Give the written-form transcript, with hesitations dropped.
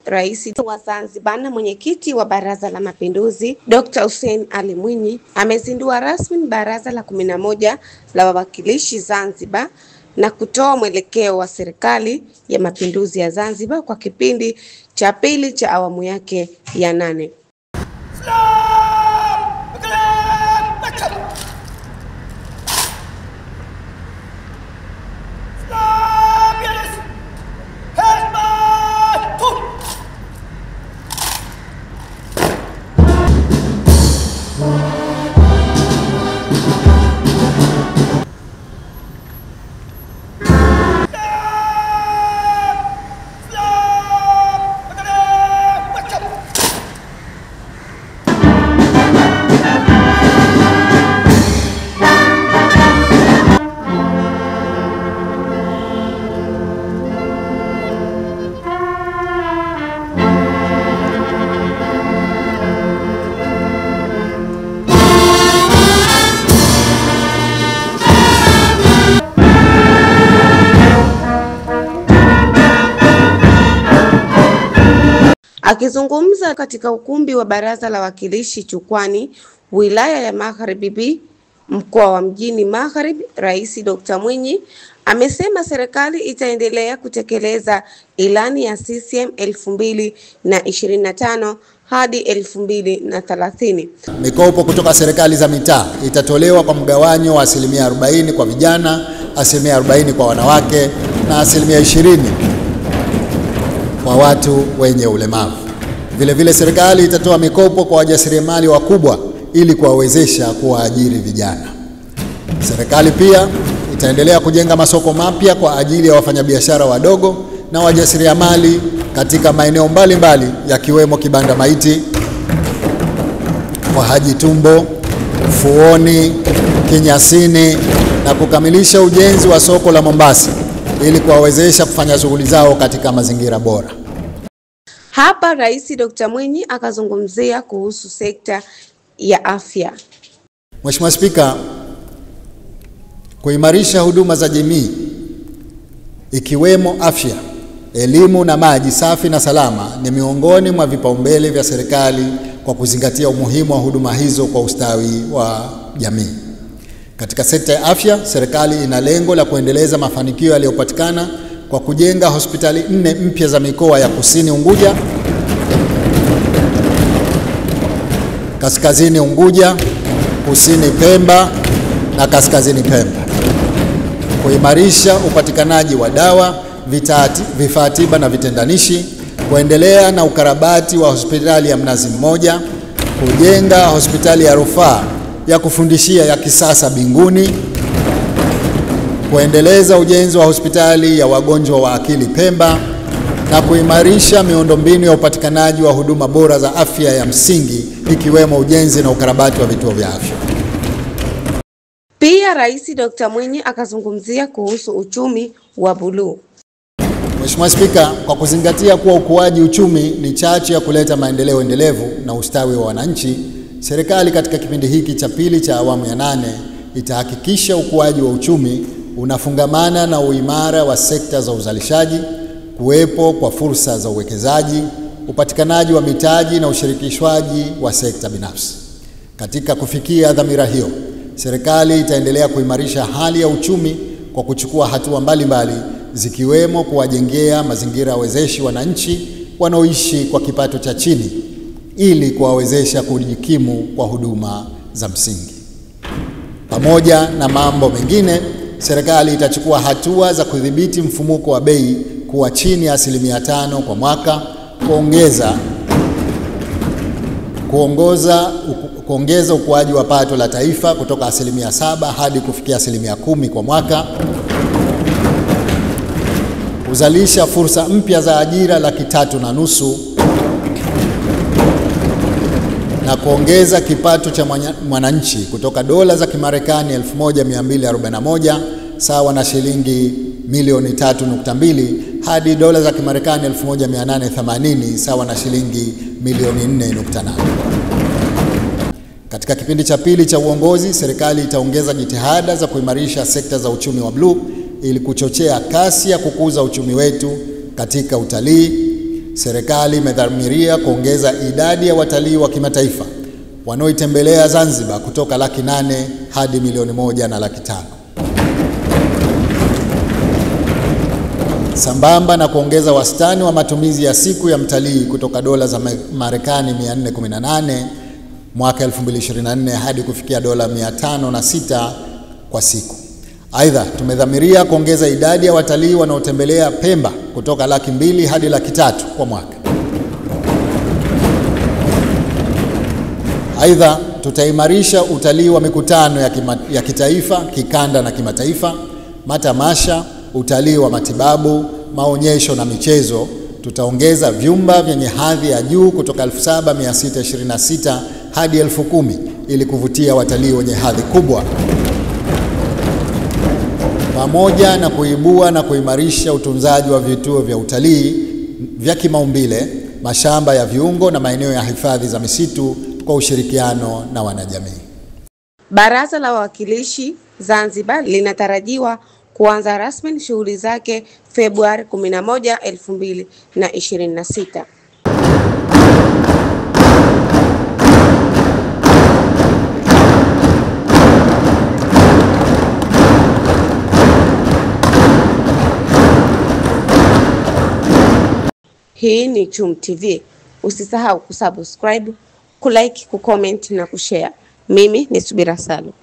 Rais wa Zanzibar na mwenyekiti wa Baraza la Mapinduzi Dr. Hussein Ali Mwinyi amezindua rasmi Baraza la 11 la Wawakilishi Zanzibar na kutoa mwelekeo wa Serikali ya Mapinduzi ya Zanzibar kwa kipindi cha pili cha awamu yake ya 8. Akizungumza katika ukumbi wa Baraza la Wawakilishi Chukwani, wilaya ya Magharibi B, mkoa wa Mjini Magharibi, Rais Dr. Mwinyi amesema serikali itaendelea kutekeleza ilani ya CCM 2025 hadi 2030. Mikopo kutoka serikali za mitaa itatolewa kwa mgawanyo wa 40% kwa vijana, 40% kwa wanawake na 20% kwa watu wenye ulemavu. Vile vile serikali itatoa mikopo kwa wajasiriamali wakubwa ili kuwawezesha kuwaajiri vijana. Serikali pia itaendelea kujenga masoko mapya kwa ajili ya wafanyabiashara wadogo na wajasiriamali katika maeneo mbalimbali yakiwemo Kibanda Maiti, kwa Haji Tumbo, Fuoni, Kinyasini na kukamilisha ujenzi wa soko la Mombasa ili kuwawezesha kufanya shughuli zao katika mazingira bora. Hapa Rais Dr. Mwinyi akazungumzia kuhusu sekta ya afya. Mheshimiwa Spika, kuimarisha huduma za jamii ikiwemo afya, elimu na maji safi na salama ni miongoni mwa vipaumbele vya serikali kwa kuzingatia umuhimu wa huduma hizo kwa ustawi wa jamii. Katika sekta ya afya, serikali ina lengo la kuendeleza mafanikio yaliyopatikana kwa kujenga hospitali 4 mpya za mikoa ya Kusini Unguja, Kaskazini Unguja, Kusini Pemba na Kaskazini Pemba. Kuimarisha upatikanaji wa dawa, vifaa tiba na vitendanishi, kuendelea na ukarabati wa hospitali ya Mnazi Mmoja, kujenga hospitali ya rufaa ya kufundishia ya kisasa Binguni, kuendeleza ujenzi wa hospitali ya wagonjwa wa akili Pemba na kuimarisha miundombinu ya upatikanaji wa huduma bora za afya ya msingi ikiwemo ujenzi na ukarabati wa vituo vya afya. Pia Rais Dr. Mwinyi akazungumzia kuhusu uchumi wa buluu. Mheshimiwa Spika, kwa kuzingatia kuwa ukuaji uchumi ni chachu ya kuleta maendeleo endelevu na ustawi wa wananchi, serikali katika kipindi hiki cha pili cha awamu ya 8 itahakikisha ukuaji wa uchumi unafungamana na uimara wa sekta za uzalishaji, kuwepo kwa fursa za uwekezaji, upatikanaji wa mitaji na ushirikishwaji wa sekta binafsi. Katika kufikia dhamira hiyo, serikali itaendelea kuimarisha hali ya uchumi kwa kuchukua hatua mbalimbali zikiwemo kuwajengea mazingira wezeshi wananchi wanaoishi kwa kipato cha chini ili kuwawezesha kujikimu kwa huduma za msingi. Pamoja na mambo mengine, serikali itachukua hatua za kudhibiti mfumuko wa bei kuwa chini ya 5% kwa mwaka, kuongeza ukuaji wa pato la taifa kutoka 7% hadi kufikia 10% kwa mwaka, kuzalisha fursa mpya za ajira 350,000 na kuongeza kipato cha mwananchi kutoka dola za Kimarekani 1241 sawa na shilingi milioni 3.2 hadi dola za Kimarekani 1880 sawa na shilingi milioni 4.8. Katika kipindi cha pili cha uongozi, serikali itaongeza jitihada za kuimarisha sekta za uchumi wa bluu ili kuchochea kasi ya kukuza uchumi wetu katika utalii, serikali imedhamiria kuongeza idadi ya watalii wa kimataifa wanaoitembelea Zanzibar kutoka 800,000 hadi 1,500,000. Sambamba na kuongeza wastani wa matumizi ya siku ya mtalii kutoka dola za Marekani 418 mwaka 2024 hadi kufikia dola 506 kwa siku. Aidha, tumedhamiria kuongeza idadi ya watalii wanaotembelea Pemba kutoka 200,000 hadi 300,000 kwa mwaka. Aidha, tutaimarisha utalii wa mikutano ya kitaifa, kikanda na kimataifa, matamasha, utalii wa matibabu, maonyesho na michezo. Tutaongeza vyumba vyenye hadhi ya juu kutoka 7,626 hadi 10,000 ili kuvutia watalii wenye hadhi kubwa, pamoja na kuibua na kuimarisha utunzaji wa vituo vya utalii vya kimaumbile, mashamba ya viungo na maeneo ya hifadhi za misitu kwa ushirikiano na wanajamii. Baraza la Wawakilishi Zanzibar linatarajiwa kuanza rasmi shughuli zake Februari 11, 2026. Hii ni Chum TV. Usisahau kusubscribe, kulike, kucomment na kushare. Mimi ni Subira Salu.